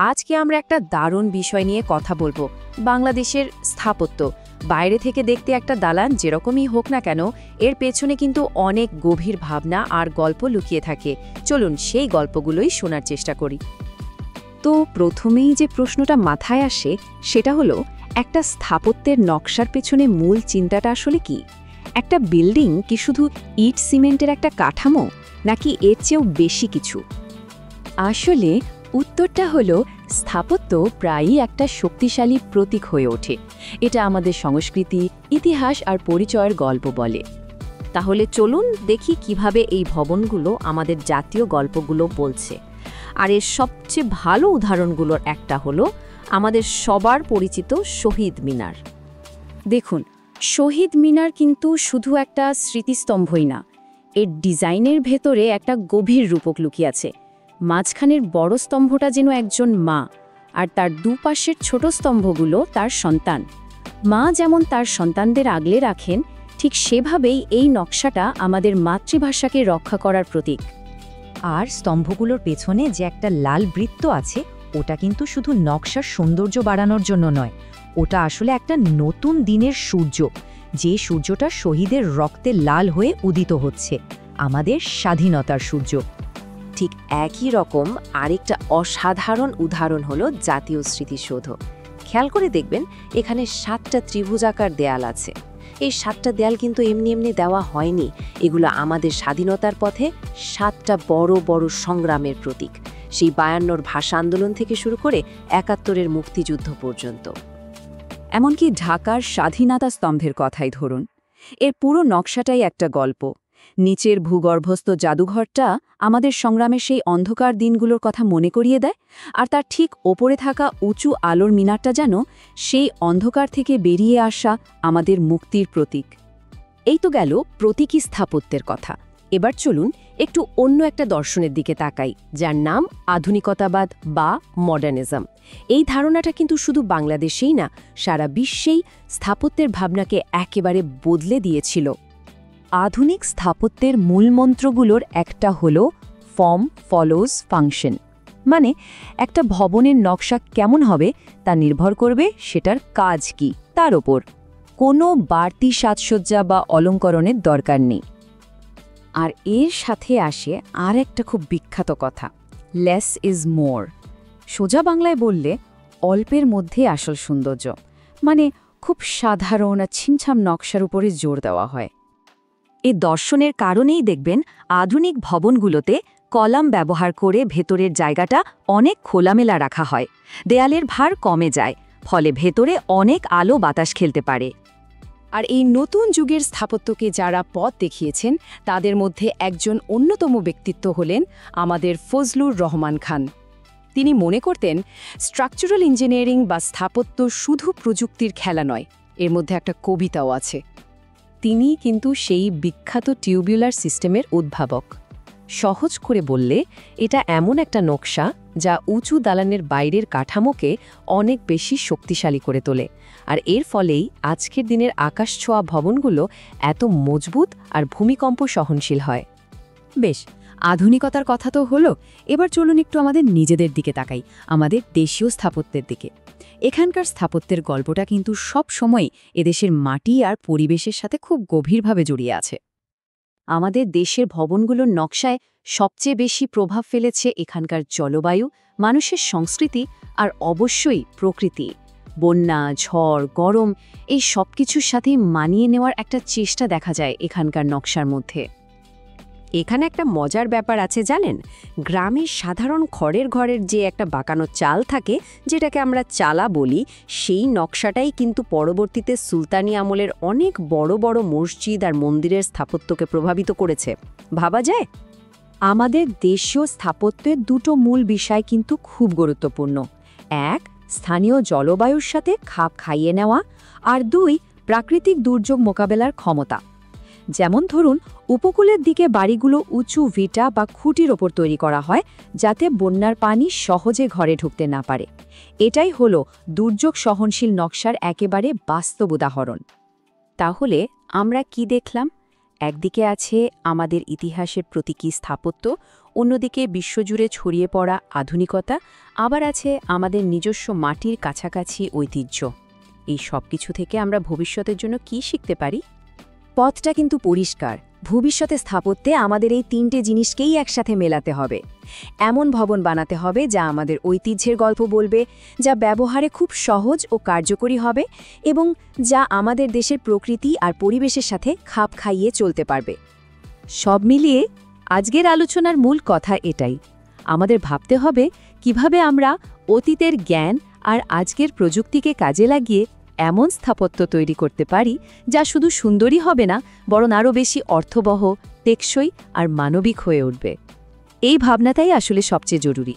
আজকে আমরা একটা দারুণ বিষয় নিয়ে কথা বলবো, বাংলাদেশের স্থাপত্য। বাইরে থেকে দেখতে একটা দালান যেরকমই হোক না কেন, এর পেছনে কিন্তু অনেক গভীর ভাবনা আর গল্প লুকিয়ে থাকে। চলুন সেই গল্পগুলোই শোনার চেষ্টা করি। তো প্রথমেই যে প্রশ্নটা মাথায় আসে সেটা হলো, একটা স্থাপত্যের নকশার পেছনে মূল চিন্তাটা আসলে কি? একটা বিল্ডিং কি শুধু ইট সিমেন্টের একটা কাঠামো, নাকি এর চেয়েও বেশি কিছু? আসলে উত্তরটা হলো, স্থাপত্য প্রায়ই একটা শক্তিশালী প্রতীক হয়ে ওঠে। এটা আমাদের সংস্কৃতি, ইতিহাস আর পরিচয়ের গল্প বলে। তাহলে চলুন দেখি কিভাবে এই ভবনগুলো আমাদের জাতীয় গল্পগুলো বলছে। আর এর সবচেয়ে ভালো উদাহরণগুলোর একটা হলো আমাদের সবার পরিচিত শহীদ মিনার। দেখুন, শহীদ মিনার কিন্তু শুধু একটা স্মৃতিস্তম্ভই না, এর ডিজাইনের ভেতরে একটা গভীর রূপক লুকিয়ে আছে। মাঝখানের বড় স্তম্ভটা যেন একজন মা, আর তার দুপাশের ছোট স্তম্ভগুলো তার সন্তান। মা যেমন তার সন্তানদের আগলে রাখেন, ঠিক সেভাবেই এই নকশাটা আমাদের মাতৃভাষাকে রক্ষা করার প্রতীক। আর স্তম্ভগুলোর পেছনে যে একটা লাল বৃত্ত আছে, ওটা কিন্তু শুধু নকশার সৌন্দর্য বাড়ানোর জন্য নয়, ওটা আসলে একটা নতুন দিনের সূর্য, যে সূর্যটা শহীদের রক্তে লাল হয়ে উদিত হচ্ছে, আমাদের স্বাধীনতার সূর্য। ঠিক একই রকম আরেকটা অসাধারণ উদাহরণ হলো জাতীয় স্মৃতিসৌধ। খেয়াল করে দেখবেন, এখানে 7টা ত্রিভুজাকার দেয়াল আছে। এই 7টা দেয়াল কিন্তু এমনি এমনি দেওয়া হয়নি, এগুলো আমাদের স্বাধীনতার পথে 7টা বড় বড় সংগ্রামের প্রতীক। সেই 52র ভাষা আন্দোলন থেকে শুরু করে 71-এর মুক্তিযুদ্ধ পর্যন্ত। এমনকি ঢাকার স্বাধীনতা স্তম্ভের কথাই ধরুন, এর পুরো নকশাটাই একটা গল্প। নিচের ভূগর্ভস্থ জাদুঘরটা আমাদের সংগ্রামের সেই অন্ধকার দিনগুলোর কথা মনে করিয়ে দেয়, আর তার ঠিক ওপরে থাকা উঁচু আলোর মিনারটা যেন সেই অন্ধকার থেকে বেরিয়ে আসা আমাদের মুক্তির প্রতীক। এই তো গেল প্রতীকী স্থাপত্যের কথা। এবার চলুন একটু অন্য একটা দর্শনের দিকে তাকাই, যার নাম আধুনিকতাবাদ বা মডার্নিজম। এই ধারণাটা কিন্তু শুধু বাংলাদেশেই না, সারা বিশ্বেই স্থাপত্যের ভাবনাকে একেবারে বদলে দিয়েছিল। আধুনিক স্থাপত্যের মূলমন্ত্রগুলোর একটা হলো ফর্ম ফলোজ ফাংশন। মানে একটা ভবনের নকশা কেমন হবে তা নির্ভর করবে সেটার কাজ কি তার ওপর। কোনো বাড়তি সাজসজ্জা বা অলঙ্করণের দরকার নেই। আর এর সাথে আসে আর একটা খুব বিখ্যাত কথা, লেস ইজ মোর। সোজা বাংলায় বললে, অল্পের মধ্যে আসল সৌন্দর্য। মানে খুব সাধারণ আর ছিমছাম নকশার উপরে জোর দেওয়া হয়। এই দর্শনের কারণেই দেখবেন আধুনিক ভবনগুলোতে কলাম ব্যবহার করে ভেতরের জায়গাটা অনেক খোলামেলা রাখা হয়, দেয়ালের ভার কমে যায়, ফলে ভেতরে অনেক আলো বাতাস খেলতে পারে। আর এই নতুন যুগের স্থাপত্যকে যারা পথ দেখিয়েছেন, তাদের মধ্যে একজন অন্যতম ব্যক্তিত্ব হলেন আমাদের ফজলুর রহমান খান। তিনি মনে করতেন, স্ট্রাকচারাল ইঞ্জিনিয়ারিং বা স্থাপত্য শুধু প্রযুক্তির খেলা নয়, এর মধ্যে একটা কবিতাও আছে। তিনি কিন্তু সেই বিখ্যাত টিউবুলার সিস্টেমের উদ্ভাবক। সহজ করে বললে, এটা এমন একটা নকশা যা উঁচু দালানের বাইরের কাঠামোকে অনেক বেশি শক্তিশালী করে তোলে, আর এর ফলেই আজকের দিনের আকাশছোঁয়া ভবনগুলো এত মজবুত আর ভূমিকম্প সহনশীল হয়। বেশ, আধুনিকতার কথা তো হলো, এবার চলুন একটু আমাদের নিজেদের দিকে তাকাই, আমাদের দেশীয় স্থাপত্যের দিকে। এখানকার স্থাপত্যের গল্পটা কিন্তু সব সময় এদেশের মাটি আর পরিবেশের সাথে খুব গভীরভাবে জড়িয়ে আছে। আমাদের দেশের ভবনগুলোর নকশায় সবচেয়ে বেশি প্রভাব ফেলেছে এখানকার জলবায়ু, মানুষের সংস্কৃতি আর অবশ্যই প্রকৃতি। বন্যা, ঝড়, গরম, এই সব কিছুর সাথে মানিয়ে নেওয়ার একটা চেষ্টা দেখা যায় এখানকার নকশার মধ্যে। এখানে একটা মজার ব্যাপার আছে জানেন, গ্রামের সাধারণ খড়ের ঘরের যে একটা বাঁকানো চাল থাকে, যেটাকে আমরা চালা বলি, সেই নকশাটাই কিন্তু পরবর্তীতে সুলতানি আমলের অনেক বড় বড় মসজিদ আর মন্দিরের স্থাপত্যকে প্রভাবিত করেছে। ভাবা যায়? আমাদের দেশীয় স্থাপত্যের দুটো মূল বিষয় কিন্তু খুব গুরুত্বপূর্ণ। এক, স্থানীয় জলবায়ুর সাথে খাপ খাইয়ে নেওয়া, আর দুই, প্রাকৃতিক দুর্যোগ মোকাবেলার ক্ষমতা। যেমন ধরুন, উপকূলের দিকে বাড়িগুলো উঁচু ভিটা বা খুঁটির ওপর তৈরি করা হয়, যাতে বন্যার পানি সহজে ঘরে ঢুকতে না পারে। এটাই হলো দুর্যোগ সহনশীল নকশার একেবারে বাস্তব উদাহরণ। তাহলে আমরা কি দেখলাম? একদিকে আছে আমাদের ইতিহাসের প্রতীকী স্থাপত্য, অন্যদিকে বিশ্বজুড়ে ছড়িয়ে পড়া আধুনিকতা, আবার আছে আমাদের নিজস্ব মাটির কাছাকাছি ঐতিহ্য। এই সব কিছু থেকে আমরা ভবিষ্যতের জন্য কি শিখতে পারি? পথটা কিন্তু পরিষ্কার। ভবিষ্যতে স্থাপত্যে আমাদের এই 3টে জিনিসকেই একসাথে মেলাতে হবে। এমন ভবন বানাতে হবে যা আমাদের ঐতিহ্যের গল্প বলবে, যা ব্যবহারে খুব সহজ ও কার্যকরী হবে এবং যা আমাদের দেশের প্রকৃতি আর পরিবেশের সাথে খাপ খাইয়ে চলতে পারবে। সব মিলিয়ে আজকের আলোচনার মূল কথা এটাই, আমাদের ভাবতে হবে কিভাবে আমরা অতীতের জ্ঞান আর আজকের প্রযুক্তিকে কাজে লাগিয়ে এমন স্থাপত্য তৈরি করতে পারি যা শুধু সুন্দরই হবে না, বরং আরও বেশি অর্থবহ, টেকসই আর মানবিক হয়ে উঠবে। এই ভাবনাটাই আসলে সবচেয়ে জরুরি।